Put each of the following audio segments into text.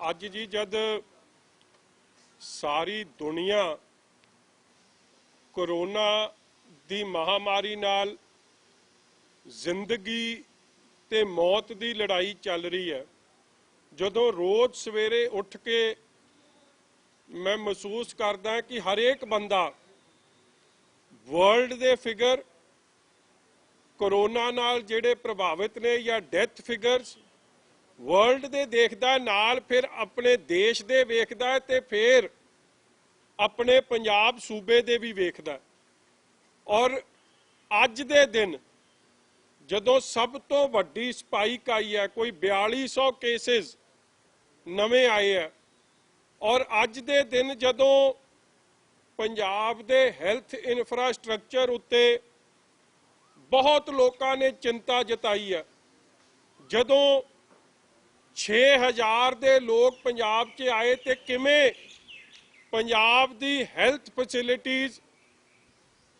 ਅੱਜ जी जद सारी दुनिया कोरोना दी महामारी नाल जिंदगी ते मौत दी लड़ाई चल रही है, जदों रोज सवेरे उठ के मैं महसूस करदा कि हरेक बंदा वर्ल्ड दे फिगर कोरोना नाल जिहड़े प्रभावित ने या डेथ फिगर्स वर्ल्ड दे देखदा, नाल फिर अपने देश दे वेखदा ते फिर अपने पंजाब सूबे दे भी वेखदा। और अज दे दिन जदों सब तो वड्डी स्पाइक आई है, कोई 4200 केसेस नवे आए हैं, और अज दे दिन जदों पंजाब दे हैल्थ इंफ्रास्ट्रक्चर उत्ते बहुत लोगों ने चिंता जताई है, जदों 6000 दे लोग पंजाब च आए ते किवें पंजाब दी हैल्थ फैसिलिटीज़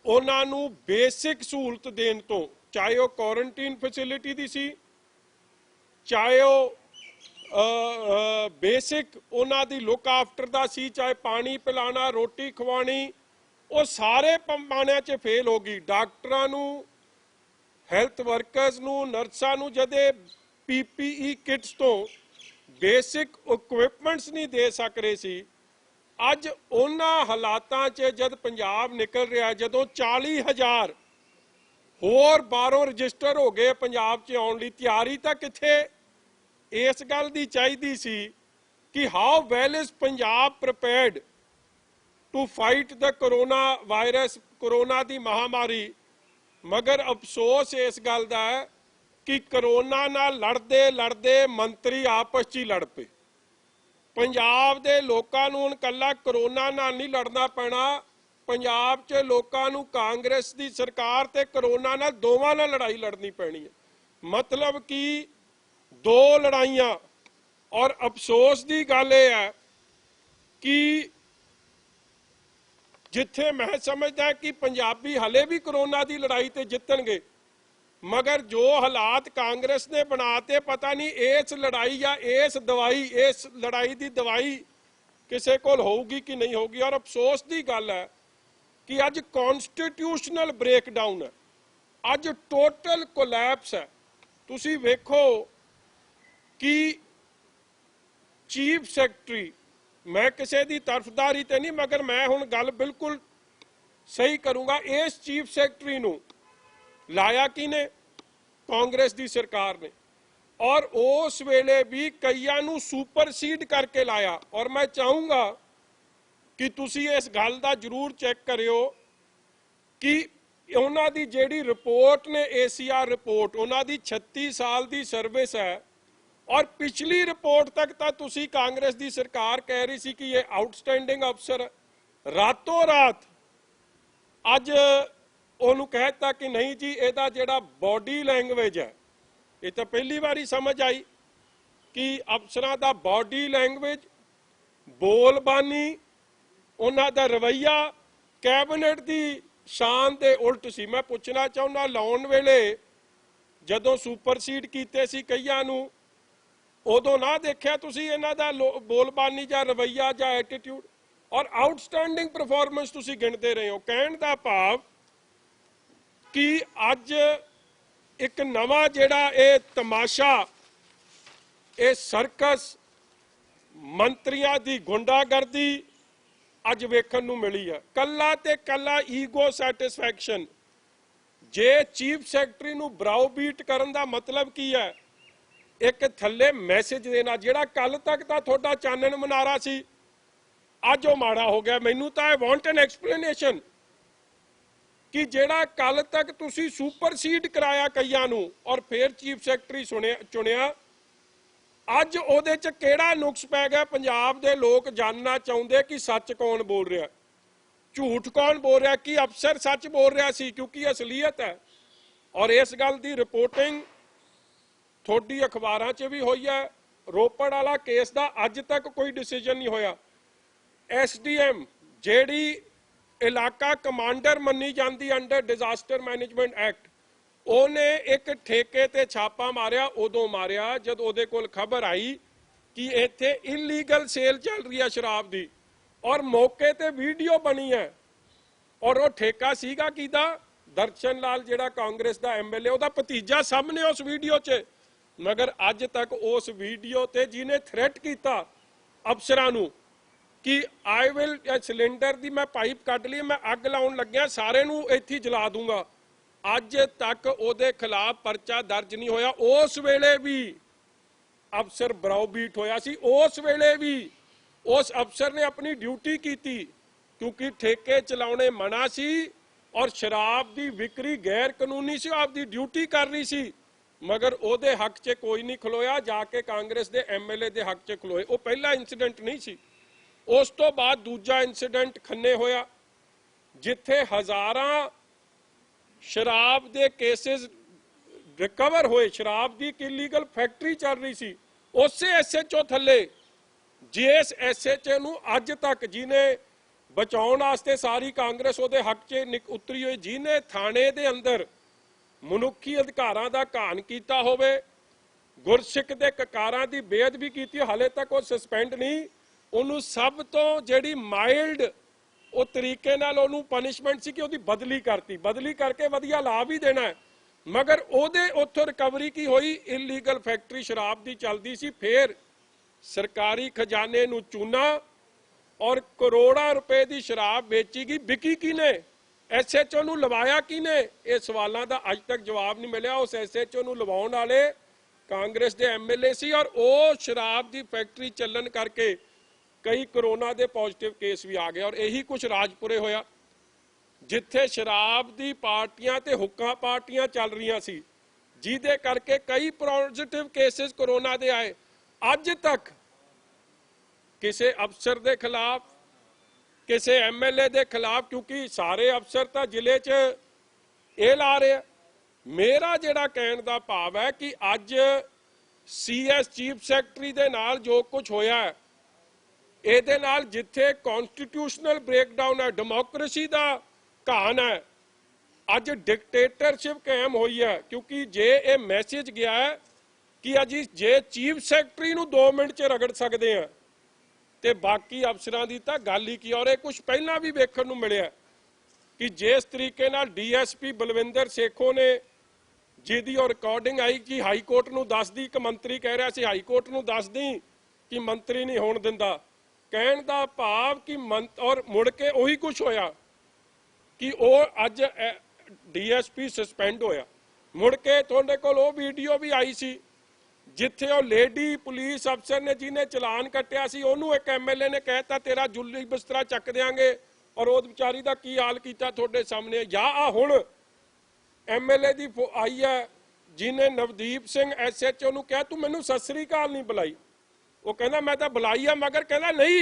उन्हां नूं बेसिक सहूलत देण तो, चाहे वो क्वारंटीन फैसिलिटी दी सी, चाहे वो बेसिक उन्हां दी लुक आफ्टर दा सी, चाहे पानी पिलाना रोटी खवानी, वो सारे पैमानिਆਂ 'ਚ फेल हो गई। डॉक्टरां नूं हैल्थ वर्कर्स नूं नर्सां नूं जदे PPE किट्स तो बेसिक इक्विपमेंट्स नहीं दे सक रहे सी, अज उन्हां हालातां 'ਚ जद पंजाब निकल रहा, जदों 40,000 होर बाहरों रजिस्टर हो गए पंजाब 'ਚ आउण लई, तैयारी तां कित्थे इस गल दी चाहीदी सी कि how well is Punjab prepared to fight the corona virus, corona दी महामारी। मगर अफसोस इस गल दा है कि कोरोना नाल लड़दे लड़दे मंत्री आपस 'ਚ ही लड़ पे। पंजाब दे लोकां नूं हुण कल्ला कोरोना नाल नहीं लड़ना पैना, पंजाब 'ਚ लोकां नूं कांग्रेस दी सरकार ते कोरोना नाल दोवां नाल लड़ाई लड़नी पैनी है। मतलब कि दो लड़ाइयां। और अफसोस दी गल यह है कि जिथे मैं समझदा कि पंजाबी हले भी कोरोना दी लड़ाई ते जितणगे, मगर जो हालात कांग्रेस ने बनाते, पता नहीं इस लड़ाई या इस दवाई, इस लड़ाई दी दवाई किसी कोल होगी कि नहीं होगी। और अफसोस की गल है कि अज कॉन्स्टिट्यूशनल ब्रेकडाउन है, अज टोटल कोलैप्स है। तुसी वेखो कि चीफ सैकटरी, मैं किसी की तरफदारी तो नहीं, मगर मैं हुण गल बिल्कुल सही करूँगा, इस चीफ सैकटरी नूं लाया किने? कांग्रेस की सरकार ने। और उस वेले भी कईयां नूं सुपरसीड करके लाया। और मैं चाहूँगा कि तुसी इस गल दा जरूर चेक करियो कि उन्हां दी जिहड़ी रिपोर्ट ने ACR रिपोर्ट, उन्हां दी 36 साल की सर्विस है, और पिछली रिपोर्ट तक तो तुसी कांग्रेस की सरकार कह रही सी कि ये आउटस्टैंडिंग अफसर, रातों रात अज उन्होंने कहता कि नहीं जी, ਇਹਦਾ ਜਿਹੜਾ बॉडी लैंगुएज है, ये तो पहली बारी समझ आई कि अफसरां दा बॉडी लैंगुएज, बोलबानी, उन्हां दा रवैया कैबिनेट की शान दे उल्ट सी। मैं पूछना चाहुंदा, लाउण वेले जदों सुपरसीड कीते सी कईयां नूं, उदों ना देखिया तुसी इन्हां दा बोलबानी जां रवैया जां एटीट्यूड, और आउटस्टैंडिंग परफॉर्मेंस तुसी गिणदे रहे हो। कहण दा भाव कि अज एक नवा जिहड़ा ये तमाशा, ये सर्कस, मंत्रियों की गुंडागर्दी अज वेखण नूं मिली है। कल्ला ते कल्ला ईगो सैटिस्फैक्शन। जे चीफ सैकटरी नूं ब्राउबीट करन दा मतलब की है? एक थल्ले मैसेज देना, जिहड़ा कल तक तां तुहाडा चानन मुनारा सी, अज वो माड़ा हो गया। मैनू तां आई वांट एन एक्सप्लेनेशन कि जिहड़ा कल तक तुसी सुपरसीड कराया कईयां नूं और फिर चीफ सैकटरी चुनिया, अज उहदे च किहड़ा नुक्स पै गया? पंजाब दे लोग जानना चाहुंदे कि सच कौन बोल रहा, झूठ कौन बोल रहा, कि अफसर सच बोल रहा सी, क्योंकि असलीयत है। और इस गल की रिपोर्टिंग थोड़ी अखबारां च भी हुई है। रोपड़ वाला केस का अज तक कोई डिसीजन नहीं होया। SDM जिहड़ी इलाका कमांडर मनी जाती अंडर डिजास्टर मैनेजमेंट एक्ट, ਉਹਨੇ एक ठेके ते छापा मारिया, उदों मारिया जब ਉਹਦੇ ਕੋਲ खबर आई कि इत्थे इलीगल सेल चल रही है शराब दी और मौके ते वीडियो बनी है और वो ठेका सीगा किदा दर्शन लाल जिहड़ा कांग्रेस दा एमएलए ਉਹਦਾ ਭਤੀਜਾ सामने उस वीडियो च मगर अज तक उस वीडियो ते जिन्हें थ्रेट किया अफसरां नूं कि आई विल सिलेंडर दी मैं पाइप कट ली मैं अग लाउण लग्या सारे नूं इत्थे जला दूंगा अज तक उहदे खिलाफ परचा दर्ज नहीं होया। उस वेले भी अफसर ब्राउबीट होया सी, उस वेले भी उस अफसर ने अपनी ड्यूटी की क्योंकि ठेके चलाने मना सी और शराब की विक्री गैर कानूनी सी, आपकी ड्यूटी कर रही सी मगर ओदे हक च कोई नहीं खलोया जाके कांग्रेस के एमएलए के हक च खलोए। वो पहला इंसीडेंट नहीं सी। उस तो बाद दूजा इंसीडेंट खन्ने होया जिथे हज़ारां शराब के केसेस रिकवर होए, शराब की इलीगल फैक्ट्री चल रही सी उस SHO थले जिस SHO नूं अज तक जिन्हें बचाउण वास्ते सारी कांग्रेस उहदे हक च उतरी हुई, जिन्हें थाने दे अंदर मनुखी अधिकारां दा घान कीता होवे, गुरसिख दे ककारां दी बेअदबी कीती, हाले तक वो सस्पेंड नहीं, उन्होंने सब तो जिहड़ी माइल्ड वो तरीके नाल उन्होंने पनिशमेंट सी कि उहदी बदली करती, बदली करके वधिया लाभ ही देना है मगर उहदे उत्थों रिकवरी की हुई इलीगल फैक्ट्री शराब की चलती सी। फिर सरकारी खजाने नूं चूना और करोड़ों रुपए की शराब बेची गई। बिकी किने, SHO नूं लवाया किने, ये सवालों का अज तक जवाब नहीं मिलिया। उस SHO नूं लवाउण वाले कांग्रेस के MLA सी और वो शराब की फैक्ट्री चलन करके कई कोरोना के पॉजिटिव केस भी आ गए और यही कुछ राजपुरे होया जिथे शराब की पार्टियां ते हुक्का पार्टियां चल रही सी जिहदे करके कई पॉजिटिव केसेस कोरोना के आए। अज तक किसी अफसर के खिलाफ किसी MLA के खिलाफ, क्योंकि सारे अफसर तो जिले च ये ला रहे हैं। मेरा जिहड़ा कहण दा भाव है कि अज CS चीफ सैकटरी दे नाल जो कुछ होया है ਇਹਦੇ ਨਾਲ ਜਿੱਥੇ ਕੌਨਸਟੀਟਿਊਸ਼ਨਲ ਬ੍ਰੇਕਡਾਊਨ ਹੈ, ਡੈਮੋਕ੍ਰੇਸੀ ਦਾ ਘਾਣ ਹੈ, ਅੱਜ ਡਿਕਟੇਟਰਸ਼ਿਪ ਕਾਇਮ ਹੋਈ ਹੈ ਕਿਉਂਕਿ ਜੇ ਇਹ ਮੈਸੇਜ ਗਿਆ ਹੈ ਕਿ ਅਜੀ ਜੇ ਚੀਫ ਸੈਕਟਰੀ ਨੂੰ 2 ਮਿੰਟ 'ਚ ਰਗੜ ਸਕਦੇ ਆ ਤੇ ਬਾਕੀ ਅਫਸਰਾਂ ਦੀ ਤਾਂ ਗੱਲ ਹੀ ਕੀ। ਔਰ ਇਹ ਕੁਝ ਪਹਿਲਾਂ ਵੀ ਵੇਖਣ ਨੂੰ ਮਿਲਿਆ ਕਿ ਜਿਸ ਤਰੀਕੇ ਨਾਲ DSP ਬਲਵਿੰਦਰ ਸੇਖੋਂ ਨੇ ਜਿਹਦੀ ਉਹ ਰਿਕਾਰਡਿੰਗ ਆਈ ਕਿ ਹਾਈ ਕੋਰਟ ਨੂੰ ਦੱਸਦੀ, ਇੱਕ ਮੰਤਰੀ ਕਹਿ ਰਿਹਾ ਸੀ ਹਾਈ ਕੋਰਟ ਨੂੰ ਦੱਸਦੀ ਕਿ ਮੰਤਰੀ ਨਹੀਂ ਹੋਣ ਦਿੰਦਾ, कहण दा भाव कि और मुड़ के उही कुछ होया कि अज DSP सस्पेंड होया। मुड़ के तुहाडे कोल वो वीडियो भी आई सी जिथे वो लेडी पुलिस अफसर ने जिन्हें चलान कट्टिया सी उहनूं एक MLA ने कहता तेरा जुल्ली बिस्तरा चक देंगे और उस विचारी का की हाल किया तुहाडे सामने। या आ हुण MLA दी आई है जिन्हें नवदीप सिंह SHO नूं कहा तू मैनूं सत श्री अकाल नहीं बुलाई, वो कहना मैं तो बुलाई है मगर कहना नहीं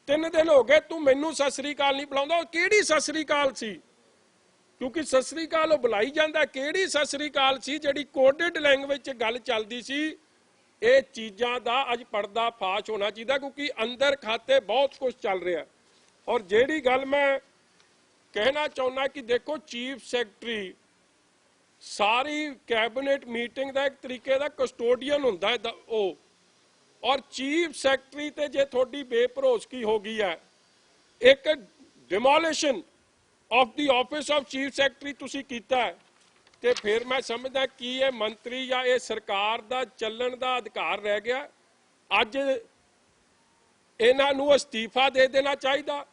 3 दिन हो गए तू मैनू सत श्री अकाल नहीं बुलाउंदा। किहड़ी सत श्री अकाल सी, क्योंकि सत श्री अकाल वो बुलाई जाता, किहड़ी सत श्री अकाल सी जिहड़ी कोडेड लैंगुएज च गल चलदी सी। ये चीज़ां दा अज पर्दा फाश होना चाहिए क्योंकि अंदर खाते बहुत कुछ चल रहा है। और जिहड़ी गल मैं कहना चाहुंदा कि देखो चीफ सैकटरी सारी कैबिनेट मीटिंग का एक तरीके का कस्टोडियन हुंदा है वो, और चीफ सैकटरी ते जे थोड़ी बेभरोसगी हो गई है, एक demolition of the office of chief secretary तुसी कीता है ते फिर मैं समझदा कि ये मंत्री या ये सरकार दा चलन दा अधिकार रह गया। अज इन्हां नूं अस्तीफा दे देना चाहिए,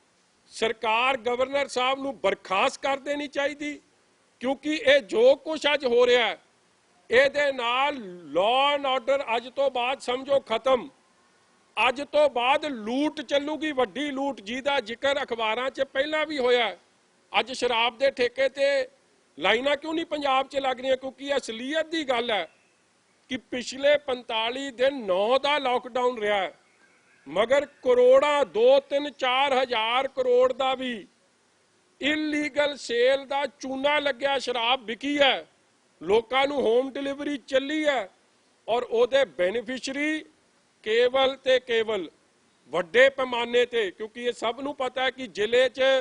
सरकार गवर्नर साहब नूं बर्खास्त कर देनी चाहिए क्योंकि ये जो कुछ अज हो रहा है ਇਹਦੇ ਨਾਲ ਲਾਅ ਐਂਡ ਆਰਡਰ ਅੱਜ ਤੋਂ ਬਾਅਦ ਸਮਝੋ ਖਤਮ। ਅੱਜ ਤੋਂ ਬਾਅਦ ਲੂਟ ਚੱਲੂਗੀ, ਵੱਡੀ ਲੂਟ ਜਿਹਦਾ ਜ਼ਿਕਰ ਅਖਬਾਰਾਂ 'ਚ ਪਹਿਲਾਂ ਵੀ ਹੋਇਆ। ਅੱਜ ਸ਼ਰਾਬ ਦੇ ਠੇਕੇ ਤੇ ਲਾਈਨਾਂ ਕਿਉਂ ਨਹੀਂ ਪੰਜਾਬ 'ਚ ਲੱਗ ਰਹੀਆਂ? ਕਿਉਂਕਿ ਅਸਲੀਅਤ ਦੀ ਗੱਲ ਹੈ ਕਿ ਪਿਛਲੇ 45 ਦਿਨ 9 ਦਾ ਲਾਕਡਾਊਨ ਰਿਹਾ ਮगर ਕਰੋੜਾਂ 2-3-4 ਹਜ਼ਾਰ ਕਰੋੜ ਦਾ ਵੀ ਇਲੀਗਲ ਸੇਲ ਦਾ ਚੂਨਾ ਲੱਗਿਆ, ਸ਼ਰਾਬ ਵਿਕੀ ਹੈ, लोगों नूं होम डिलीवरी चली है और उहदे बेनीफिशरी केवल ते केवल वड्डे पैमाने ते, क्योंकि ये सब नूं पता है कि जिले च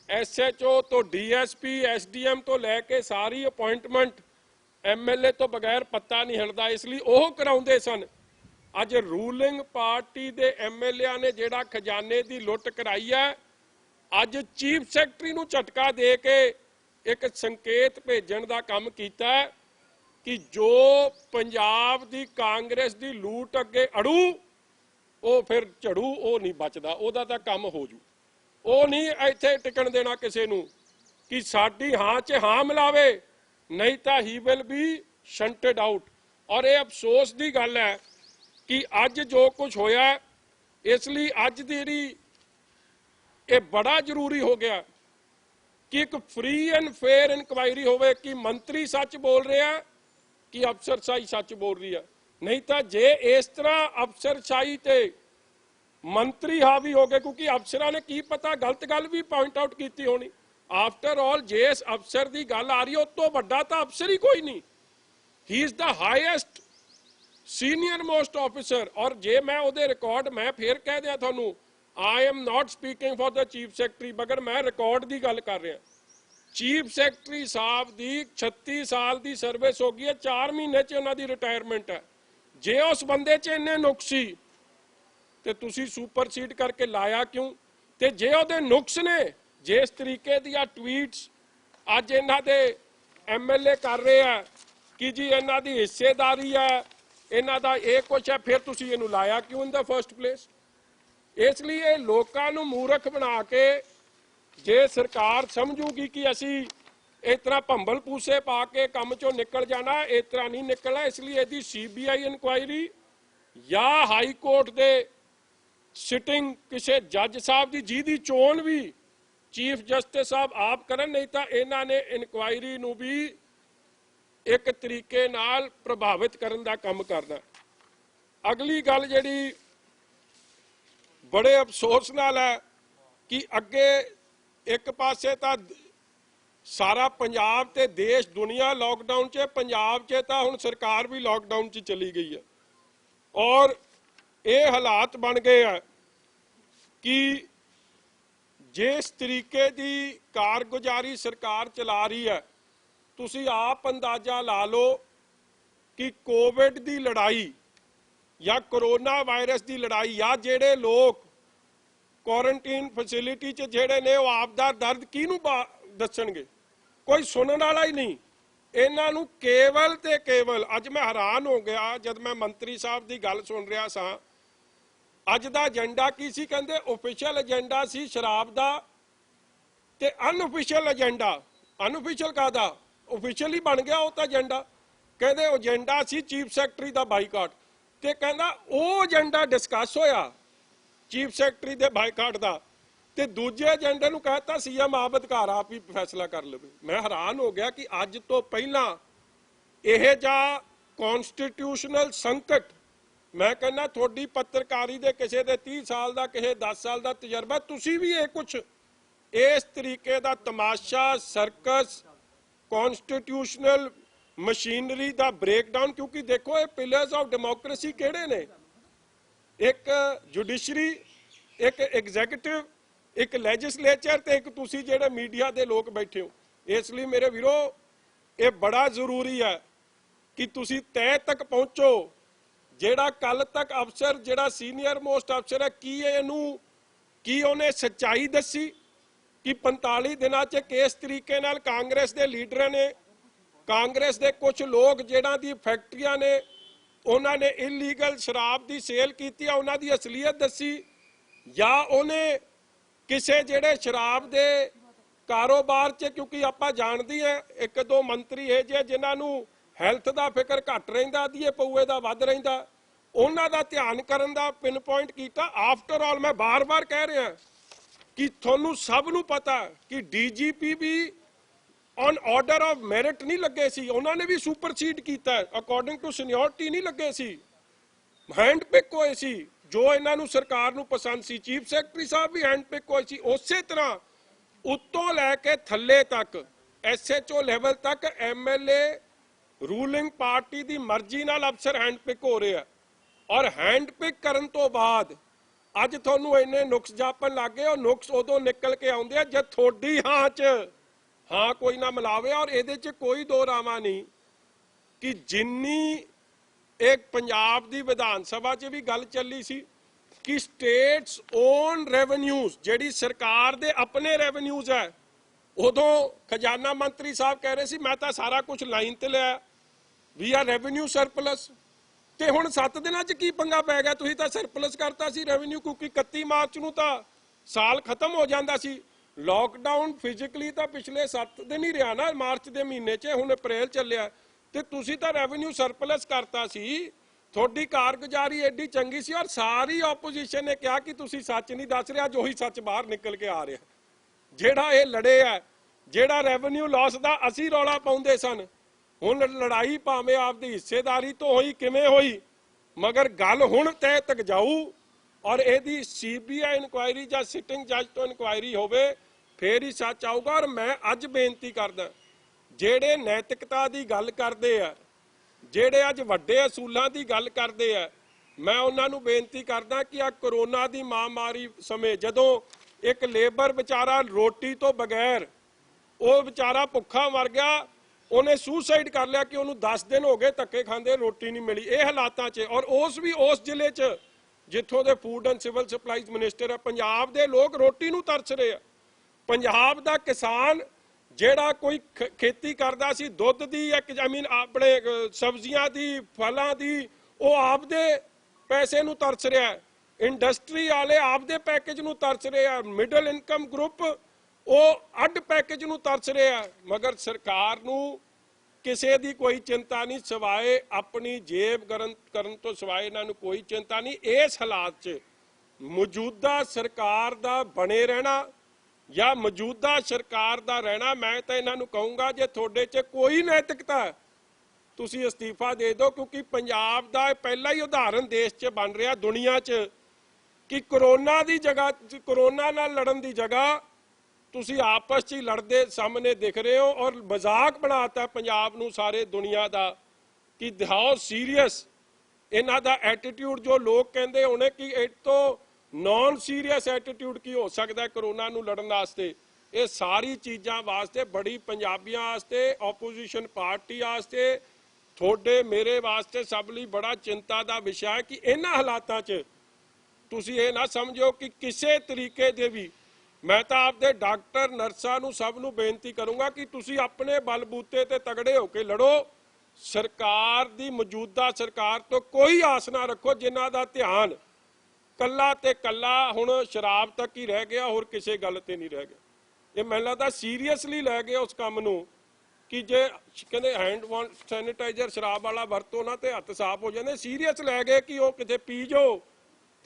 SHO तो DSP SDM तो लैके सारी अपॉइंटमेंट MLA तो बगैर पत्ता नहीं हिलदा, इसलिए वो कराउंदे सन। ਅੱਜ ਰੂਲਿੰਗ ਪਾਰਟੀ ਦੇ ਐਮਐਲਏ ਨੇ ਜਿਹੜਾ ਖਜ਼ਾਨੇ ਦੀ ਲੁੱਟ ਕਰਾਈ ਹੈ, ਅੱਜ ਚੀਫ ਸੈਕਟਰੀ ਨੂੰ ਝਟਕਾ ਦੇ ਕੇ ਇੱਕ ਸੰਕੇਤ ਭੇਜਣ ਦਾ ਕੰਮ ਕੀਤਾ ਕਿ ਜੋ ਪੰਜਾਬ ਦੀ ਕਾਂਗਰਸ ਦੀ ਲੂਟ ਅੱਗੇ ਅੜੂ ਉਹ ਫਿਰ ਝੜੂ, ਉਹ ਨਹੀਂ ਬਚਦਾ, ਉਹਦਾ ਤਾਂ ਕੰਮ ਹੋ ਜੂ। ਉਹ ਨਹੀਂ ਇੱਥੇ ਟਿਕਣ ਦੇਣਾ ਕਿਸੇ ਨੂੰ ਕਿ ਸਾਡੀ ਹਾਂ 'ਚ ਹਾਂ ਮਿਲਾਵੇ, ਨਹੀਂ ਤਾਂ ਹੀ ਵਿਲ ਬੀ ਸ਼ੰਟਡ ਆਊਟ। ਔਰ ਇਹ ਅਫਸੋਸ ਦੀ ਗੱਲ ਹੈ ਕਿ ਅੱਜ ਜੋ ਕੁਝ ਹੋਇਆ, ਇਸ ਲਈ ਅੱਜ ਦੀ ਜਿਹੜੀ ਇਹ ਬੜਾ ਜ਼ਰੂਰੀ ਹੋ ਗਿਆ ਕਿ ਇੱਕ ਫ੍ਰੀ ਐਂਡ ਫੇਅਰ ਇਨਕੁਆਇਰੀ ਹੋਵੇ ਕਿ ਮੰਤਰੀ ਸੱਚ ਬੋਲ ਰਿਹਾ ਕਿ ਅਫਸਰਸ਼ਾਹੀ ਸੱਚ ਬੋਲ ਰਹੀ ਹੈ। ਨਹੀਂ ਤਾਂ ਜੇ ਇਸ ਤਰ੍ਹਾਂ ਅਫਸਰਸ਼ਾਹੀ ਤੇ ਮੰਤਰੀ ਹਾਵੀ ਹੋ ਗਏ, ਕਿਉਂਕਿ ਅਫਸਰਾਂ ਨੇ ਕੀ ਪਤਾ ਗਲਤ ਗੱਲ ਵੀ ਪੁਆਇੰਟ ਆਊਟ ਕੀਤੀ ਹੋਣੀ। ਆਫਟਰ ਆਲ ਜੇ ਇਸ ਅਫਸਰ ਦੀ ਗੱਲ ਆ ਰਹੀ ਹੈ, ਉਸ ਤੋਂ ਵੱਡਾ ਤਾਂ ਅਫਸਰ ਹੀ ਕੋਈ ਨਹੀਂ। ਹੀ is the highest senior most officer. ਔਰ ਜੇ ਮੈਂ ਉਹਦੇ ਰਿਕਾਰਡ, ਮੈਂ ਫੇਰ ਕਹਿ ਦਿਆਂ ਤੁਹਾਨੂੰ, I am not speaking for the chief secretary, ਮਗਰ ਮੈਂ ਰਿਕਾਰਡ ਦੀ ਗੱਲ ਕਰ ਰਿਹਾ। ਚੀਫ ਸੈਕਟਰੀ ਸਾਹਿਬ ਦੀ 36 ਸਾਲ ਦੀ ਸਰਵਿਸ ਹੋ ਗਈ ਹੈ, 4 ਮਹੀਨੇ 'ਚ ਉਹਨਾਂ ਦੀ ਰਿਟਾਇਰਮੈਂਟ ਹੈ। ਜੇ ਉਸ ਬੰਦੇ 'ਚ ਇੰਨੇ ਨੁਕਸ ਸੀ ਤੇ ਤੁਸੀਂ ਸੁਪਰਸੀਡ ਕਰਕੇ ਲਾਇਆ ਕਿਉਂ? ਤੇ ਜੇ ਉਹਦੇ ਨੁਕਸ ਨੇ, ਜਿਸ ਤਰੀਕੇ ਦੀਆਂ ਟਵੀਟਸ ਅੱਜ ਇਹਨਾਂ ਦੇ ਐਮਐਲਏ ਕਰ ਰਹੇ ਆ ਕਿ ਜੀ ਇਹਨਾਂ ਦੀ ਹਿੱਸੇਦਾਰੀ ਹੈ, ਇਹਨਾਂ ਦਾ ਇਹ ਕੁਛ ਹੈ, ਫਿਰ ਤੁਸੀਂ ਇਹਨੂੰ ਲਾਇਆ ਕਿਉਂ ਇਨ ਦਾ ਫਰਸਟ ਪਲੇਸ? ਇਸ ਲਈ ਇਹ ਲੋਕਾਂ ਨੂੰ ਮੂਰਖ ਬਣਾ ਕੇ ਜੇ ਸਰਕਾਰ ਸਮਝੂਗੀ ਕਿ ਅਸੀਂ ਇਸ ਤਰ੍ਹਾਂ ਭੰਬਲ ਪੂਸੇ ਪਾ ਕੇ ਕੰਮ ਚੋਂ ਨਿਕਲ ਜਾਣਾ, ਇਸ ਤਰ੍ਹਾਂ ਨਹੀਂ ਨਿਕਲਣਾ। ਇਸ ਲਈ ਇਹਦੀ ਸੀਬੀਆਈ ਇਨਕੁਆਇਰੀ ਜਾਂ ਹਾਈ ਕੋਰਟ ਦੇ ਸਿਟਿੰਗ ਕਿਸੇ ਜੱਜ ਸਾਹਿਬ ਦੀ, ਜਿਹਦੀ ਚੋਣ ਵੀ ਚੀਫ ਜਸਟਿਸ ਸਾਹਿਬ ਆਪ ਕਰਨ, ਨਹੀਂ ਤਾਂ ਇਹਨਾਂ ਨੇ ਇਨਕੁਆਇਰੀ ਨੂੰ ਵੀ ਇੱਕ ਤਰੀਕੇ ਨਾਲ ਪ੍ਰਭਾਵਿਤ ਕਰਨ ਦਾ ਕੰਮ ਕਰਨਾ। ਅਗਲੀ ਗੱਲ ਜਿਹੜੀ ਬੜੇ ਅਫਸੋਸ ਨਾਲ ਹੈ ਕਿ ਅੱਗੇ ਇੱਕ ਪਾਸੇ ਤਾਂ ਸਾਰਾ ਪੰਜਾਬ ਤੇ ਦੇਸ਼ ਦੁਨੀਆ ਲਾਕਡਾਊਨ 'ਚ, ਪੰਜਾਬ 'ਚ ਤਾਂ ਹੁਣ ਸਰਕਾਰ ਵੀ ਲਾਕਡਾਊਨ 'ਚ ਚਲੀ ਗਈ ਹੈ। ਔਰ ਇਹ ਹਾਲਾਤ ਬਣ ਗਏ ਆ ਕਿ ਜਿਸ ਤਰੀਕੇ ਦੀ ਕਾਰਗੁਜ਼ਾਰੀ ਸਰਕਾਰ ਚਲਾ ਰਹੀ ਹੈ, ਤੁਸੀਂ ਆਪ ਅੰਦਾਜ਼ਾ ਲਾ ਲਓ ਕਿ ਕੋਵਿਡ ਦੀ ਲੜਾਈ ਜਾਂ ਕੋਰੋਨਾ ਵਾਇਰਸ ਦੀ ਲੜਾਈ, ਜਾਂ ਜਿਹੜੇ ਲੋਕ ਕੁਆਰੰਟੀਨ ਫੈਸਿਲਿਟੀ 'ਚ ਜਿਹੜੇ ਨੇ, ਉਹ ਆਪ ਦਾ ਦਰਦ ਕਿਹਨੂੰ ਦੱਸਣਗੇ? ਕੋਈ ਸੁਣਨ ਵਾਲਾ ਹੀ ਨਹੀਂ। ਇਹਨਾਂ ਨੂੰ ਕੇਵਲ ਤੇ ਕੇਵਲ, ਅੱਜ ਮੈਂ ਹੈਰਾਨ ਹੋ ਗਿਆ ਜਦ ਮੈਂ ਮੰਤਰੀ ਸਾਹਿਬ ਦੀ ਗੱਲ ਸੁਣ ਰਿਹਾ ਸਾਂ। ਅੱਜ ਦਾ ਏਜੰਡਾ ਕੀ ਸੀ? ਕਹਿੰਦੇ ਓਫੀਸ਼ੀਅਲ ਏਜੰਡਾ ਸੀ ਸ਼ਰਾਬ ਦਾ ਤੇ ਅਨਓਫੀਸ਼ੀਅਲ ਏਜੰਡਾ। ਅਨਓਫੀਸ਼ੀਅਲ ਕਾਹਦਾ? ਓਫੀਸ਼ੀਅਲ ਹੀ ਬਣ ਗਿਆ ਉਹ ਤਾਂ ਏਜੰਡਾ। ਕਹਿੰਦੇ ਏਜੰਡਾ ਸੀ ਚੀਫ ਸੈਕਟਰੀ ਦਾ ਬਾਈਕਾਟ, ਤੇ ਕਹਿੰਦਾ ਉਹ ਏਜੰਡਾ ਡਿਸਕਸ ਹੋਇਆ ਚੀਫ ਸੈਕਟਰੀ ਦੇ ਬਾਈਕਾਟ ਦਾ, ਤੇ ਦੂਜੇ ਏਜੰਡੇ ਨੂੰ ਕਹਿਤਾ ਸੀਐਮ ਆਪ ਅਧਿਕਾਰ ਆਪ ਹੀ ਫੈਸਲਾ ਕਰ ਲਵੇ। ਮੈਂ ਹੈਰਾਨ ਹੋ ਗਿਆ ਕਿ ਅੱਜ ਤੋਂ ਪਹਿਲਾਂ ਇਹ ਜਿਹਾ ਕਨਸਟੀਟਿਊਸ਼ਨਲ ਸੰਕਟ, ਮੈਂ ਕਹਿੰਦਾ ਤੁਹਾਡੀ ਪੱਤਰਕਾਰੀ ਦੇ ਕਿਸੇ ਦੇ 30 ਸਾਲ ਦਾ, ਕਿਸੇ 10 ਸਾਲ ਦਾ ਤਜਰਬਾ, ਤੁਸੀਂ ਵੀ ਇਹ ਕੁਛ ਇਸ ਤਰੀਕੇ ਦਾ ਤਮਾਸ਼ਾ, ਸਰਕਸ, ਕਨਸਟੀਟਿਊਸ਼ਨਲ ਮਸ਼ੀਨਰੀ ਦਾ ਬ੍ਰੇਕਡਾਊਨ। ਕਿਉਂਕਿ ਦੇਖੋ ਇਹ ਪਿਲਰਸ ਆਫ ਡੈਮੋਕ੍ਰੇਸੀ ਕਿਹੜੇ ਨੇ? ਇੱਕ ਜੁਡੀਸ਼ਰੀ, ਇੱਕ ਐਗਜ਼ੀਕਿਊਟਿਵ, ਇੱਕ ਲੈਜਿਸਲੇਚਰ, ਤੇ ਇੱਕ ਤੁਸੀਂ ਜਿਹੜੇ ਮੀਡੀਆ ਦੇ ਲੋਕ ਬੈਠੇ ਹੋ। ਇਸ ਲਈ ਮੇਰੇ ਵੀਰੋ, ਇਹ ਬੜਾ ਜ਼ਰੂਰੀ ਹੈ ਕਿ ਤੁਸੀਂ ਤਹਿ ਤੱਕ ਪਹੁੰਚੋ। ਜਿਹੜਾ ਕੱਲ ਤੱਕ ਅਫਸਰ, ਜਿਹੜਾ ਸੀਨੀਅਰ ਮੋਸਟ ਅਫਸਰ ਹੈ, ਕੀ ਉਹਨੇ ਸੱਚਾਈ ਦੱਸੀ ਕਿ 45 ਦਿਨਾਂ 'ਚ ਕਿਸ ਤਰੀਕੇ ਨਾਲ ਕਾਂਗਰਸ ਦੇ ਲੀਡਰਾਂ ਨੇ, ਕਾਂਗਰਸ ਦੇ ਕੁਝ ਲੋਕ ਜਿਹੜਾ ਦੀ ਫੈਕਟਰੀਆਂ ਨੇ, ਉਹਨਾਂ ਨੇ ਇਲੀਗਲ ਸ਼ਰਾਬ ਦੀ ਸੇਲ ਕੀਤੀ ਆ, ਉਹਨਾਂ ਦੀ ਅਸਲੀਅਤ ਦੱਸੀ? ਜਾਂ ਉਹਨੇ ਕਿਸੇ ਜਿਹੜੇ ਸ਼ਰਾਬ ਦੇ ਕਾਰੋਬਾਰ 'ਚ, ਕਿਉਂਕਿ ਆਪਾਂ ਜਾਣਦੇ ਹਾਂ ਇੱਕ ਦੋ ਮੰਤਰੀ ਇਹ ਜਿਹੇ ਜਿਨ੍ਹਾਂ ਨੂੰ ਹੈਲਥ ਦਾ ਫਿਕਰ ਘੱਟ ਰਹਿੰਦਾ, ਦੀਏ ਪਊਏ ਦਾ ਵੱਧ ਰਹਿੰਦਾ, ਉਹਨਾਂ ਦਾ ਧਿਆਨ ਕਰਨ ਦਾ ਪਿਨ ਪੁਆਇੰਟ ਕੀਤਾ। ਆਫਟਰ ਆਲ ਮੈਂ ਬਾਰ-ਬਾਰ ਕਹਿ ਰਿਹਾ ਕਿ ਤੁਹਾਨੂੰ ਸਭ ਨੂੰ ਪਤਾ ਕਿ ਡੀਜੀਪੀ ਵੀ ਔਨ ਆਰਡਰ ਆਫ ਮੈਰਿਟ ਨਹੀਂ ਲੱਗੇ ਸੀ, ਉਹਨਾਂ ਨੇ ਵੀ ਸੁਪਰਸੀਡ ਕੀਤਾ, ਅਕੋਰਡਿੰਗ ਟੂ ਸੀਨੀਅਰਟੀ ਨਹੀਂ ਲੱਗੇ ਸੀ, ਹੈਂਡ ਪਿਕ ਹੋਏ ਸੀ ਜੋ ਇਹਨਾਂ ਨੂੰ ਸਰਕਾਰ ਨੂੰ ਪਸੰਦ ਸੀ। ਚੀਫ ਸੈਕਟਰੀ ਸਾਹਿਬ ਵੀ ਹੈਂਡ ਪਿਕ ਹੋਏ ਸੀ। ਉਸੇ ਤਰ੍ਹਾਂ ਉੱਤੋਂ ਲੈ ਕੇ ਥੱਲੇ ਤੱਕ, ਐਸਐਚਓ ਲੈਵਲ ਤੱਕ ਐਮਐਲਏ, ਰੂਲਿੰਗ ਪਾਰਟੀ ਦੀ ਮਰਜ਼ੀ ਨਾਲ ਅਫਸਰ ਹੈਂਡ ਪਿਕ ਹੋ ਰਹੇ ਆ। ਔਰ ਹੈਂਡ ਪਿਕ ਕਰਨ ਤੋਂ ਬਾਅਦ ਅੱਜ ਤੁਹਾਨੂੰ ਇੰਨੇ ਨੁਕਸ ਜਾਪਣ ਲੱਗ ਗਏ। ਉਹ ਨੁਕਸ ਉਦੋਂ ਨਿਕਲ ਕੇ ਆਉਂਦੇ ਆ ਜਦ ਤੁਹਾਡੀ ਹਾਂ 'ਚ ਹਾਂ ਕੋਈ ਨਾ ਮਿਲਾਵੇ। ਔਰ ਇਹਦੇ 'ਚ ਕੋਈ ਦੋ ਰਾਵਾਂ ਨਹੀਂ ਕਿ ਜਿੰਨੀ एक पंजाब दी विधान सभा च भी गल चली सी कि स्टेट्स ओन रेवन्यूज जिहड़ी सरकार दे अपने रेवन्यूज है, उदों खजाना मंत्री साहब कह रहे सी मैं तो सारा कुछ लाइन ते लिया, वी आर रेवन्यू सरप्लस। ते हुण 7 दिनां च की पंगा पै गया, तुसीं तां सरप्लस करता सी रेवन्यू, क्योंकि 31 मार्च नूं तां साल खत्म हो जाता सी। लॉकडाउन फिजिकली तो पिछले 7 दिन ही रहा ना, मार्च के महीने च, हुण अप्रैल चलिया, ते तुसीं तां रेवन्यू सरप्लस करता सी। थोड़ी कारगुजारी एडी चंगी सी और सारी ओपोजिशन ने कहा कि तुसीं सच नहीं दस रहे, अज उही सच बाहर निकल के आ रहा। ਜਿਹੜਾ ਇਹ ਲੜੇ ਆ, ਜਿਹੜਾ ਰੈਵਨਿਊ ਲਾਸ ਦਾ ਅਸੀਂ ਰੌਲਾ ਪਾਉਂਦੇ ਸਨ, ਹੁਣ ਲੜਾਈ ਭਾਵੇਂ ਆਪਦੀ ਹਿੱਸੇਦਾਰੀ ਤੋਂ ਹੋਈ ਕਿਵੇਂ ਹੋਈ, ਮਗਰ ਗੱਲ ਹੁਣ ਤੈਅ ਤੱਕ ਜਾਊ ਔਰ ਇਹਦੀ ਸੀਬੀਆਈ ਇਨਕੁਆਇਰੀ ਜਾਂ ਸਿਟਿੰਗ ਜੱਜ ਤੋਂ ਇਨਕੁਆਇਰੀ ਹੋਵੇ, ਫੇਰ ਹੀ ਸੱਚ ਆਊਗਾ। ਔਰ ਮੈਂ ਅੱਜ ਬੇਨਤੀ ਕਰਦਾ, ਜਿਹੜੇ ਨੈਤਿਕਤਾ ਦੀ ਗੱਲ ਕਰਦੇ ਆ, ਜਿਹੜੇ ਅੱਜ ਵੱਡੇ ਅਸੂਲਾਂ ਦੀ ਗੱਲ ਕਰਦੇ ਆ, ਮੈਂ ਉਹਨਾਂ ਨੂੰ ਬੇਨਤੀ ਕਰਦਾ ਕਿ ਆ ਕਰੋਨਾ ਦੀ ਮਹਾਮਾਰੀ ਸਮੇਂ ਜਦੋਂ एक लेबर बेचारा रोटी तो बगैर वो बेचारा भुखा मर गया, उन्हें सुसाइड कर लिया कि उन्होंने 10 दिन हो गए धक्के खांदे रोटी नहीं मिली। ये हालातां च और उस भी उस जिले च जिथों दे food and civil supplies minister है, पंजाब दे लोग रोटी नूं तरस रहे हैं। पंजाब दा किसान जिहड़ा कोई खेती करदा सी दुध दी या जमीन अपने सब्जियां दी फलां दी, वो आपदे पैसे नूं तरस रहा है। इंडस्ट्री वाले आपदे पैकेज नूं तरस रहे हैं, मिडल इनकम ग्रुप वो अड पैकेज नूं तरस रहे हैं, मगर सरकार नूं किसी दी कोई चिंता नहीं, सिवाए अपनी जेब करन तो सिवाए इन्हां नूं कोई चिंता नहीं। इस हालात च मौजूदा सरकार दा बने रहना या मौजूदा सरकार दा रहना, मैं तो इन्हां नूं कहूँगा जे तुहाडे च कोई नैतिकता है तुसीं अस्तीफा दे दो, क्योंकि पंजाब दा पहला ही उदाहरण देश च बन रहा दुनिया च कि कोरोना की जगह, कोरोना नाल लड़न की जगह तुसी आपस च लड़ते सामने दिख रहे हो और मजाक बनाता पंजाब नूं सारे दुनिया का कि हाउ सीरीयस इन्हां दा एटीट्यूड। जो लोग कहते होने कि इस तो नॉन सीरीयस एटीट्यूड की हो सकता है कोरोना नूं लड़न वास्ते, ये सारी चीज़ां वास्ते बड़ी पंजाबियां वास्ते, ओपोजिशन पार्टी वास्ते, थोड़े मेरे वास्ते सब लई बड़ा चिंता का विषय है कि इन्हां हालातां च तुसी ये ना समझो कि किसी तरीके दे भी, मैं तो आपदे डॉक्टर नर्सां नूं सब नूं बेनती करूँगा कि तुसी अपने बलबूते ते तगड़े होके लड़ो। सरकार दी मौजूदा सरकार तो कोई आस ना रखो जिन्हां दा ध्यान कल्ला ते कल्ला हुण शराब तक ही रह गया, होर किसी गल ते नहीं रह गया। ये मैनूं लगदा सीरीयसली लै गए उस काम नूं कि जे कहंदे हैंड सैनिटाइजर शराब वाला वरतो ना ते हत्थ साफ हो जाते, सीरीयस लै गए कि वो किते पी जाओ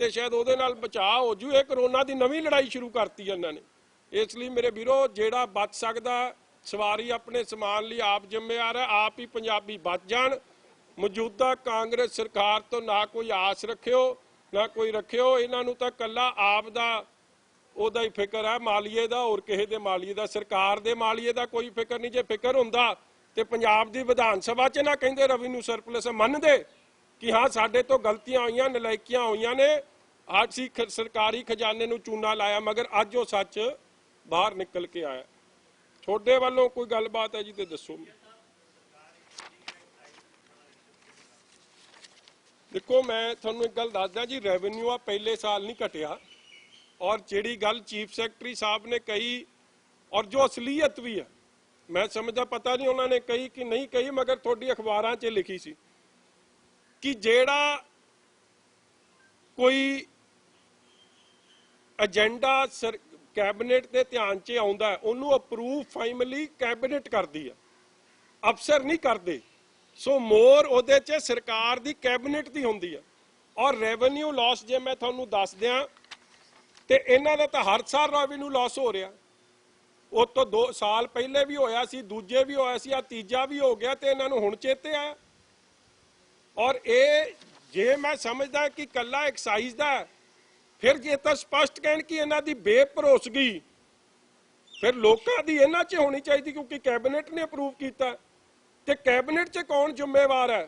तो शायद वो बचाव हो जू। ये करोना की नवीं लड़ाई शुरू करती है इन्होंने। इसलिए मेरे वीरो जेड़ा बच सकता, सवारी अपने समान लिए आप जिम्मेवार है, आप ही पंजाबी बच जान। मौजूदा कांग्रेस सरकार तो ना कोई आस रखियो ना कोई रखियो, इन्हों तो कला आप दा ओदा ही फिक्र है मालीए का, और किसी के मालीए का, सरकार के मालीए का कोई फिक्र नहीं। जे फिक्र होंदा ते पंजाब की विधान सभा च ना कहिंदे रेवन्यू सरप्लस मनदे कि हाँ साडे तो गलतियां हुई, नलायकियां हुई ने, असी सरकारी खजाने नूं चूना लाया, मगर अज वो सच बाहर निकल के आया। थोड़े वालों कोई गलबात है जी तो दसो। देखो मैं थोनों एक गल दसदा जी, रेवन्यू आ पहले साल नहीं घटिया, और जिहड़ी गल चीफ सैकटरी साहब ने कही और जो असलीयत भी है, मैं समझदा पता नहीं उन्होंने कही कि नहीं कही, मगर थोड़ी अखबारां च लिखी सी कि जेड़ा कोई एजेंडा कैबिनेट के ध्यान च आउंदा उन्होंने अप्रूव फाइनली कैबिनेट करती है, अफसर नहीं करते। सो मोर उहदे च सरकार दी कैबिनेट दी हुंदी है। और रेवन्यू लॉस जे मैं तुहानूं दस दियां ते इन्हां दा तां हर साल रेवन्यू लॉस हो रहा, वो तो 2 साल पहले भी होया सी, दूजे भी होया सी, तीजा भी हो गया, तो इन्हां नूं हुण चेते आया। और ये जे मैं समझदा कि कला एक्साइज का, फिर जे तो स्पष्ट कहन कि इन्हां दी बेभरोसगी फिर लोगों की इन्हां च होनी चाहिए, क्योंकि कैबिनेट ने अप्रूव किया, तो कैबिनेट च कौन जिम्मेवार है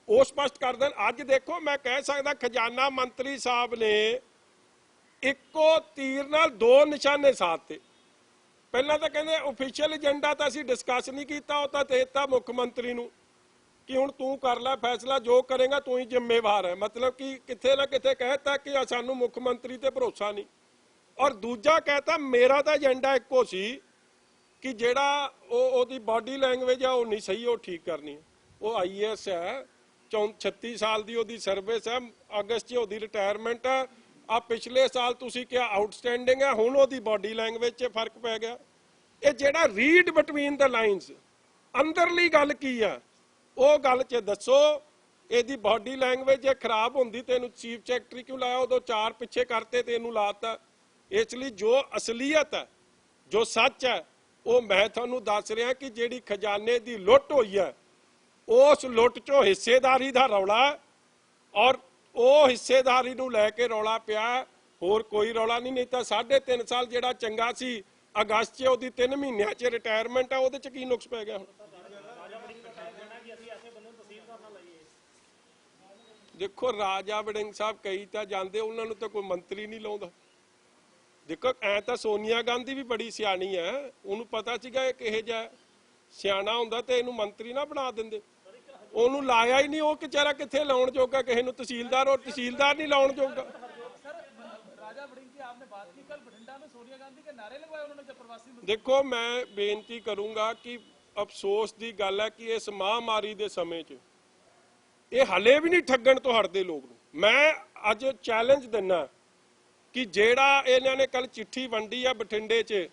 वो स्पष्ट कर दें। अज देखो मैं कह सकता खजाना मंत्री साहब ने इको तीर नाल 2 निशाने साधते। पहला तो कहते ऑफिशियल एजेंडा तो असीं डिस्कस नहीं किया, वो तो देता मुख्यमंत्री नूं, कि हुण तू कर लै फैसला, जो करेगा तू ही जिम्मेवार है। मतलब कि किथे ना किथे कहता कि सानू मुख मंत्री ते भरोसा नहीं। और दूजा कहता मेरा तो एजेंडा एको सी कि जेड़ा ओदी बॉडी लैंग्वेज है वो नहीं सही, वो ठीक करनी है। वो IAS है, 36 साल की ओदी सर्विस है, अगस्त च ओदी रिटायरमेंट है। आ पिछले साल तुसी क्या आउटस्टैंडिंग है, हुण ओदी बॉडी लैंग्वेज च फर्क पै गया। ये जेड़ा रीड बिटवीन द लाइन्स अंदरली गल की है वो गल च दसो। ਇਹਦੀ बॉडी लैंग्वेज जे खराब होंदी तो इनू चीफ सैकटरी क्यों लाया, उदों 4 पिछे करते तो इनू लाता। इसलिए जो असलीयत है, जो सच है, वो मैं थानू दस रहा कि जिहड़ी खजाने की लुट हुई है उस लुट चो हिस्सेदारी का रौला, और वो हिस्सेदारी नू लैके रौला पिया, होर कोई रौला नहीं। नहीं तो 3.5 साल जिहड़ा चंगा सी, अगस्त च ओहदी 3 महीनों च रिटायरमेंट है, ਉਹਦੇ ਚ ਕੀ ਨੁਕਸ ਪੈ ਗਿਆ। देखो राजा वड़िंग साहब कई तो जाते, उन्होंने तो कोई मंत्री नहीं लाता। देखो ऐ तो सोनिया गांधी भी बड़ी सियाणी है, उन्होंने पता सीगा किहे जा सियाणा होंदा तो इनू मंत्री ना बना देंदे। उन्होंने लाया ही नहीं, वो बेचारा कित्थे लाउण जोगा, किसी नूं तहसीलदार, और तहसीलदार नहीं लाउण जोगा। देखो मैं बेनती करूंगा कि अफसोस की गल है कि इस महामारी के समय च ये हले भी नहीं ठगण तो हटते लोग। मैं अज चैलेंज दिना कि जेड़ा इन्होंने कल चिट्ठी वंडी है बठिंडे च,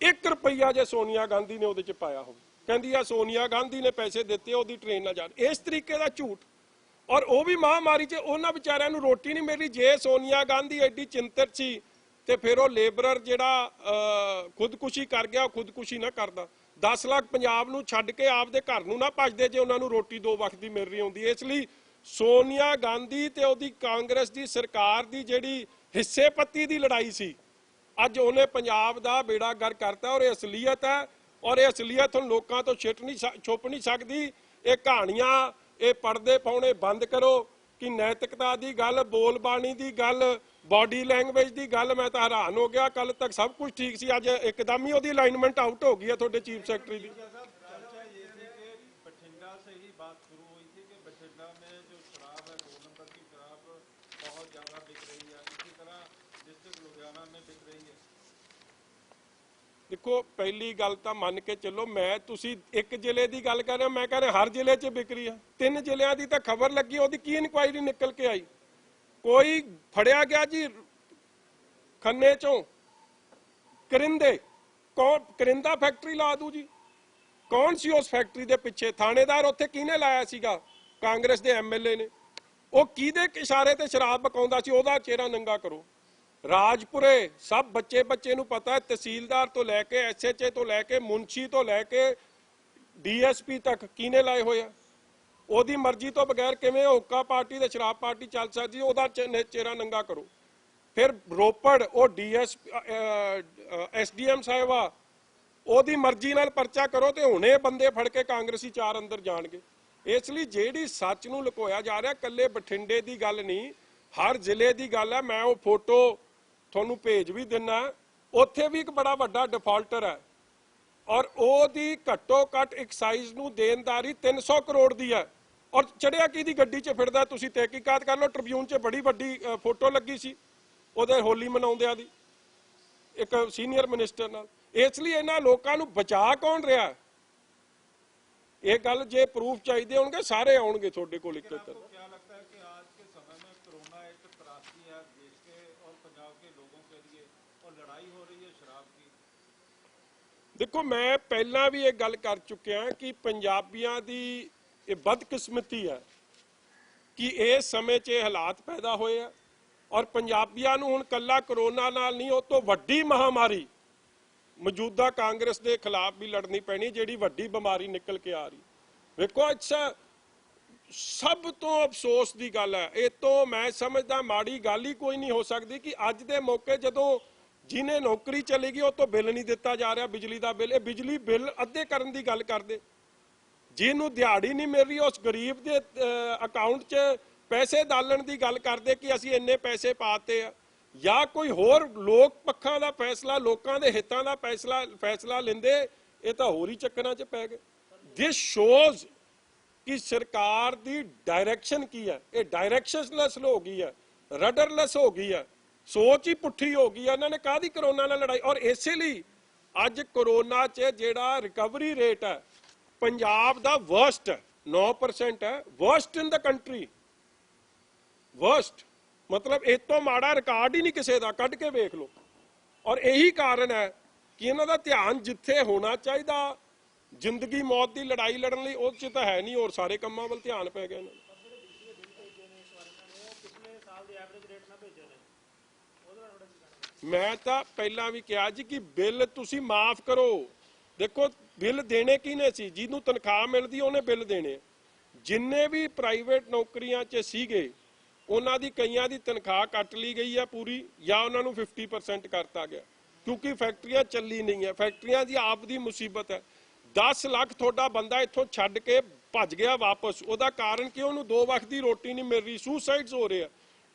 1 रुपया जे सोनिया गांधी ने उहदे च पाया हो, कहंदी आ सोनिया गांधी ने पैसे दिते ओहदी ट्रेन ना जाण, इस तरीके का झूठ। और वह भी महामारी च उन्हां बेचारियां नूं रोटी नहीं मिली। जे सोनिया गांधी एडी चिंतित सी ते फिर वो लेबरर जिहड़ा खुदकुशी कर गया, खुदकुशी ना करदा। 10 लाख पंजाब नूं छड्ड के आपदे घर नूं ना भजदे जे उन्हां नूं रोटी 2 वक्त की मिल रही होंदी। इसलिए सोनिया गांधी ते ओहदी कांग्रेस की सरकार की जिहड़ी हिस्सेपत्ती की लड़ाई सी, अज उन्हें पंजाब दा बेड़ा गर करता। और ये असलीयत है, और ये असलीयत हुण लोकां तो छुप नहीं सकदी। ये कहानियां, ये पर्दे पाउणे बंद करो कि नैतिकता की गल, बोलबाणी की गल, बॉडी लैंग्वेज की गल। मैं तो हैरान हो गया, कल तक सब कुछ ठीक सी, अज एकदम ही ओहदी अलाइनमेंट आउट हो गई है तुहाडे चीफ सैकटरी की। बठिंडा से ही बात शुरू हुई थी कि बठिंडा में जो शराब है, 2 नंबर की शराब बहुत ज़्यादा बिक रही है, इसी तरह डिस्ट्रिक्ट लुधियाना में बिक रही है। देखो पहली गल तो मन के चलो, मैं तुसी एक जिले की गल कर रहे हो, मैं कह रहा हर जिले च बिक रही है। 3 जिलों की तो खबर लगी, उसकी की इनक्वायरी निकल के आई? कोई फड़िया गया जी खन्ने चों करिंदे, कौन करिंदा फैक्ट्री ला दू जी? कौन सी उस फैक्ट्री के पिछे? थानेदार उत्थे किहने लाया सीगा? कांग्रेस के MLA ने। वो किहदे इशारे ते शराब पकाउंदा सी? ओहदा चेहरा नंगा करो। राजपुरे सब बच्चे बच्चे नूं पता है, तहसीलदार तो लैके SHA तो लैके मुंशी तो लैके DSP तक किहने लाए हुए आ। ਉਹਦੀ मर्जी तो बगैर किवें हुक्का पार्टी ते शराब पार्टी चल सकदी, ਉਹਦਾ चेहरा नंगा करो। फिर रोपड़ वो SDM साहिबा, ਉਹਦੀ मर्जी नाल परचा करो तो हुणे बंदे फड़ के कांग्रेसी 4 अंदर जाणगे। इसलिए जिहड़ी सच नूं लुकोया जा रहा, कल्ले बठिंडे की गल नहीं, हर जिले की गल है। मैं वो फोटो तुहानूं भेज भी दिना, उत्थे भी एक बड़ा वड्डा डिफाल्टर है, और ਉਹਦੀ घट्टो घट एक्साइज नूं देनदारी 300 करोड़ की है। और चढ़िया कि गड्डी च फिरदा, तुसीं तहकीकात कर लो। ट्रिब्यून च बड़ी वड्डी फोटो लगी सी ਉਹਦੇ होली मनाउंदिਆਂ दी एक सीनियर मिनिस्टर नाल। इसलिए इन्हां लोकां नूं बचा कौन रहा? ये गल जे प्रूफ चाहिए होणगे सारे आउणगे तुहाडे कोल। एक आपको क्या लगता है कि आज के समय में कोरोना एक त्रासदी है देश के और पंजाब के लोगों के लिए, और लड़ाई हो रही है शराब की? देखो मैं पहला भी एक गल कर चुकिया कि पंजाबियों की ये बदकिस्मती है कि इस समय च हालात पैदा होए हैं, और पंजाबियों नूं हुण कल्ला करोना नाल नहीं, उस तो वड्डी महामारी मौजूदा कांग्रेस के खिलाफ भी लड़नी पैनी, जिहड़ी वड्डी बीमारी निकल के आ रही। देखो अच्छा सब तो अफसोस की गल है, ये तो मैं समझदा माड़ी गल ही कोई नहीं हो सकती कि अज दे मौके जदों जिन्हें नौकरी चली गई, उस तो बिल नहीं दिता जा रहा, बिजली का बिल। ये बिजली बिल अद्धे करन दी गल करदे, जिन्हों दिहाड़ी नहीं मिल रही उस गरीब के अकाउंट च पैसे डालण की गल करदे कि असीं इन्ने पैसे पाते आ, या कोई होर लोक पक्षां दा फैसला, लोकां दे हितां दा फैसला लेंदे। ये तो होर ही चक्करां च पै गए। दिस शोज ਕਿ ਸਰਕਾਰ ਦੀ ਡਾਇਰੈਕਸ਼ਨ ਕੀ ਹੈ। ਇਹ ਡਾਇਰੈਕਸ਼ਨਲੈਸ ਹੋ ਗਈ ਹੈ, ਰਡਰਲੈਸ ਹੋ ਗਈ ਹੈ, ਸੋਚ ਹੀ ਪੁੱਠੀ ਹੋ ਗਈ ਹੈ। ਇਹਨਾਂ ਨੇ ਕਾਹਦੀ ਕਰੋਨਾ ਨਾਲ ਲੜਾਈ। ਔਰ ਇਸੇ ਲਈ ਅੱਜ ਕਰੋਨਾ 'ਚ ਜਿਹੜਾ ਰਿਕਵਰੀ ਰੇਟ ਹੈ ਪੰਜਾਬ ਦਾ ਵਰਸਟ ਹੈ, 9% ਹੈ, ਵਰਸਟ ਇਨ ਦ ਕੰਟਰੀ। ਵਰਸਟ ਮਤਲਬ ਇਹ ਤੋਂ ਮਾੜਾ ਰਿਕਾਰਡ ਹੀ ਨਹੀਂ ਕਿਸੇ ਦਾ, ਕੱਢ ਕੇ ਵੇਖ ਲਓ। ਔਰ ਇਹੀ ਕਾਰਨ ਹੈ ਕਿ ਇਹਨਾਂ ਦਾ ਧਿਆਨ ਜਿੱਥੇ ਹੋਣਾ ਚਾਹੀਦਾ ਜ਼ਿੰਦਗੀ ਮੌਤ ਦੀ ਲੜਾਈ ਲੜਨ ਲਈ, ਉਹ 'ਚ ਤਾਂ ਹੈ ਨਹੀਂ। ਹੋਰ ਸਾਰੇ ਕੰਮਾਂ ਵੱਲ ਧਿਆਨ ਪੈ ਗਿਆ ਇਹਨਾਂ ਨੂੰ। ਮੈਂ ਤਾਂ ਪਹਿਲਾਂ ਵੀ ਕਿਹਾ ਜੀ ਕਿ ਬਿੱਲ ਤੁਸੀਂ ਮਾਫ ਕਰੋ। ਦੇਖੋ ਬਿੱਲ ਦੇਣੇ ਕਿਹਨੇ ਸੀ? ਜਿਹਨੂੰ ਤਨਖਾਹ ਮਿਲਦੀ ਉਹਨੇ ਬਿੱਲ ਦੇਣੇ। ਜਿੰਨੇ ਵੀ ਪ੍ਰਾਈਵੇਟ ਨੌਕਰੀਆਂ 'ਚ ਸੀਗੇ ਉਹਨਾਂ ਦੀ ਕਈਆਂ ਦੀ ਤਨਖਾਹ ਕੱਟ ਲਈ ਗਈ ਹੈ ਪੂਰੀ, ਜਾਂ ਉਹਨਾਂ ਨੂੰ 50% ਕਰਤਾ ਗਿਆ ਕਿਉਂਕਿ ਫੈਕਟਰੀਆਂ ਚੱਲੀ ਨਹੀਂ ਹੈ। ਫੈਕਟਰੀਆਂ ਦੀ ਆਪ ਦੀ ਮੁਸੀਬਤ ਹੈ। 10 ਲੱਖ ਤੁਹਾਡਾ ਬੰਦਾ ਇੱਥੋਂ ਛੱਡ ਕੇ ਭੱਜ ਗਿਆ ਵਾਪਸ। ਉਹਦਾ ਕਾਰਨ ਕਿ ਉਹਨੂੰ 2 ਵਕਤ ਦੀ ਰੋਟੀ ਨਹੀਂ ਮਿਲ ਰਹੀ, ਸੁਸਾਈਡਸ ਹੋ ਰਹੇ ਆ।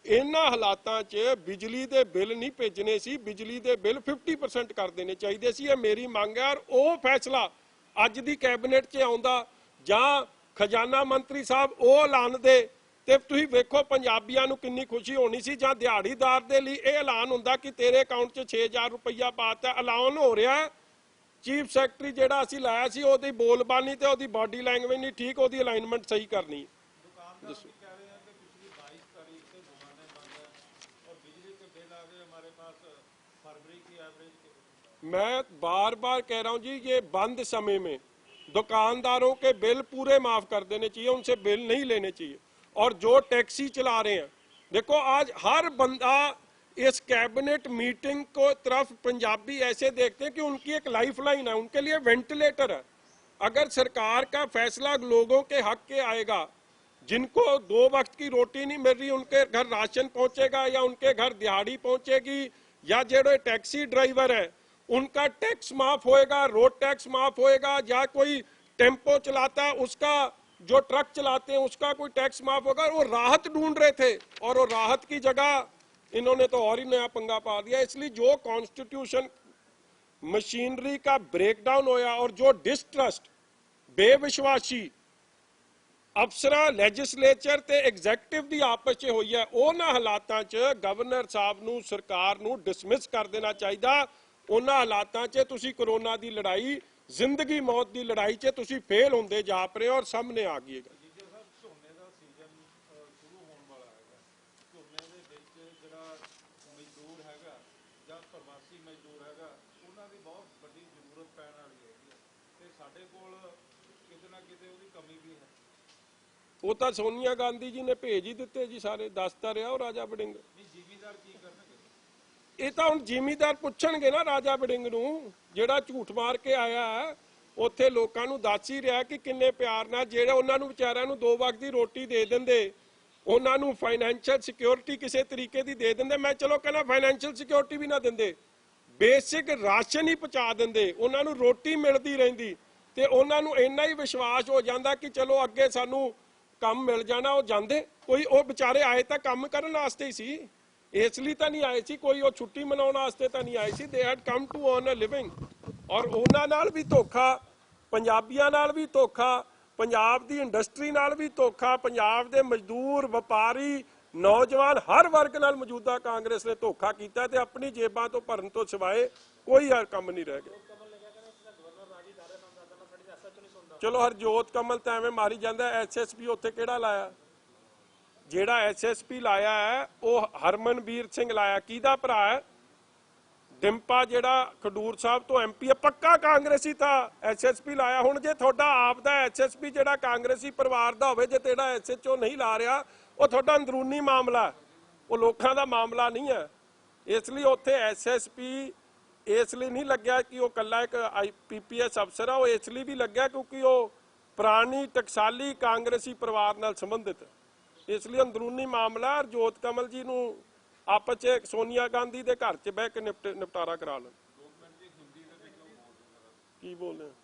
ਇਹਨਾਂ ਹਾਲਾਤਾਂ 'ਚ ਬਿਜਲੀ ਦੇ ਬਿੱਲ ਨਹੀਂ ਭੇਜਣੇ ਸੀ, ਬਿਜਲੀ ਦੇ ਬਿੱਲ 50% ਕਰ ਦੇਣੇ ਚਾਹੀਦੇ ਸੀ। ਇਹ ਮੇਰੀ ਮੰਗ ਹੈ। ਔਰ ਉਹ ਫੈਸਲਾ ਅੱਜ ਦੀ ਕੈਬਨਿਟ 'ਚ ਆਉਂਦਾ ਜਾਂ ਖਜ਼ਾਨਾ ਮੰਤਰੀ ਸਾਹਿਬ ਉਹ ਐਲਾਨ ਦੇ ਤੇ ਤੁਸੀਂ ਵੇਖੋ ਪੰਜਾਬੀਆਂ ਨੂੰ ਕਿੰਨੀ ਖੁਸ਼ੀ ਹੋਣੀ ਸੀ। ਜਾਂ ਦਿਹਾੜੀਦਾਰ ਦੇ ਲਈ ਇਹ ਐਲਾਨ ਹੁੰਦਾ ਕਿ ਤੇਰੇ ਅਕਾਊਂਟ 'ਚ 6000 ਰੁਪਈਆ ਪਾਤਾ। ਐਲਾਨ ਹੋ ਰਿਹਾ ਚੀਫ ਸੈਕਟਰੀ ਜਿਹੜਾ ਅਸੀਂ ਲਾਇਆ ਸੀ ਉਹਦੀ ਬੋਲਬਾਨੀ ਤੇ ਉਹਦੀ ਬਾਡੀ ਲੈਂਗੁਏਜ ਨਹੀਂ ਠੀਕ, ਉਹਦੀ ਅਲਾਈਨਮੈਂਟ ਸਹੀ ਕਰਨੀ। ਦੱਸੋ मैं बार बार कह रहा हूं जी, ये बंद समय में दुकानदारों के बिल पूरे माफ कर देने चाहिए, उनसे बिल नहीं लेने चाहिए। और जो टैक्सी चला रहे हैं, देखो आज हर बंदा इस कैबिनेट मीटिंग को तरफ पंजाबी ऐसे देखते हैं कि उनकी एक लाइफलाइन है, उनके लिए वेंटिलेटर है। अगर सरकार का फैसला लोगों के हक के आएगा, जिनको 2 वक्त की रोटी नहीं मिल रही उनके घर राशन पहुंचेगा, या उनके घर दिहाड़ी पहुंचेगी, या जो टैक्सी ड्राइवर है उनका टैक्स माफ होएगा, रोड टैक्स माफ होएगा, या कोई टेम्पो चलाता है उसका, जो ट्रक चलाते हैं उसका कोई टैक्स माफ होगा। वो राहत ढूंढ रहे थे और वो राहत की जगह इन्होंने तो और ही नया पंगा पा दिया। इसलिए जो कॉन्स्टिट्यूशन मशीनरी का ब्रेकडाउन होया और जो डिस्ट्रस्ट बेविश्वासी अफसर लैजिस्लेचर ते एग्जैक्टिव दी आपस च होई है, उन्हां हालातां च गवर्नर साहब नूं सरकार नूं डिसमिस कर देना चाहिए। उन्हां हालातां च तुसीं कोरोना दी लड़ाई जिंदगी मौत दी लड़ाई च तुसीं फेल होंदे जाप रहे हो और सामने आ गई है। वो तो सोनिया गांधी जी ने भेज ही दिते जी सारे, दसता रहा वो राजा वड़िंग। ये तो हुण जिमीदार पुछणगे ना राजा वड़िंग नूं, जिहड़ा झूठ मार के आया है उत्थे लोकां नूं दस ही रहा कि किन्ने प्यार नाल जिहड़े उन्हां नूं विचारिਆਂ नूं 2 वक्त दी रोटी दे दिंदे, उन्हां नूं फाइनैंशियल सिक्योरिटी किसी तरीके दी दे दिंदे। मैं चलो कहना फाइनैंशियल सिक्योरिटी भी ना दिंदे, बेसिक राशन ही पहुंचा दिंदे, उन्हां नूं रोटी मिलदी रहिंदी ते उन्हां नूं इन्ना ही विश्वास हो जांदा कि चलो अगे सानूं काम मिल जाना। वो जाते कोई वो बेचारे आए तो काम करने वास्ते ही सी, इसलिए तो नहीं आए सी, कोई वो छुट्टी मनाने वास्ते तो नहीं आए सी। They had come to earn a living. और उन्हां नाल भी धोखा, पंजाबियां नाल भी धोखा, पंजाब दी इंडस्ट्री नाल भी धोखा, पंजाब दे मजदूर व्यापारी नौजवान हर वर्ग नाल मौजूदा कांग्रेस ने धोखा कीता ते अपनी जेबां तो भरन तो सिवाए कोई हर काम नहीं रह गया। चलो हरजोत कमल तो एवं मारी जाता, SSP उत्थे किहड़ा लाया? जिहड़ा SSP लाया है वो हरमनवीर सिंह लाया, किहदा भरा है? डिंपा जिहड़ा खडूर साहब तो MP है, पक्का कांग्रेसी था, SSP लाया। हुण जे तुहाडा आप दा SSP जिहड़ा कांग्रेसी परिवार दा होवे, जे तेरा SHO नहीं ला रहा, वो तुहाडा अंदरूनी मामला, वो लोकां दा मामला नहीं है। इसलिए उत्थे SSP इसलिए नहीं लग्या कि वो कला एक PPS अफसर है, वो इसलिए भी लग्या क्योंकि वो पुरानी टकसाली कांग्रेसी परिवार नाल संबंधित है। इसलिए अंदरूनी मामला। हरजोत कमल जी नूं आपस च सोनिया गांधी दे घर च बह के निपटारा करा लें। की बोल रहे हैं?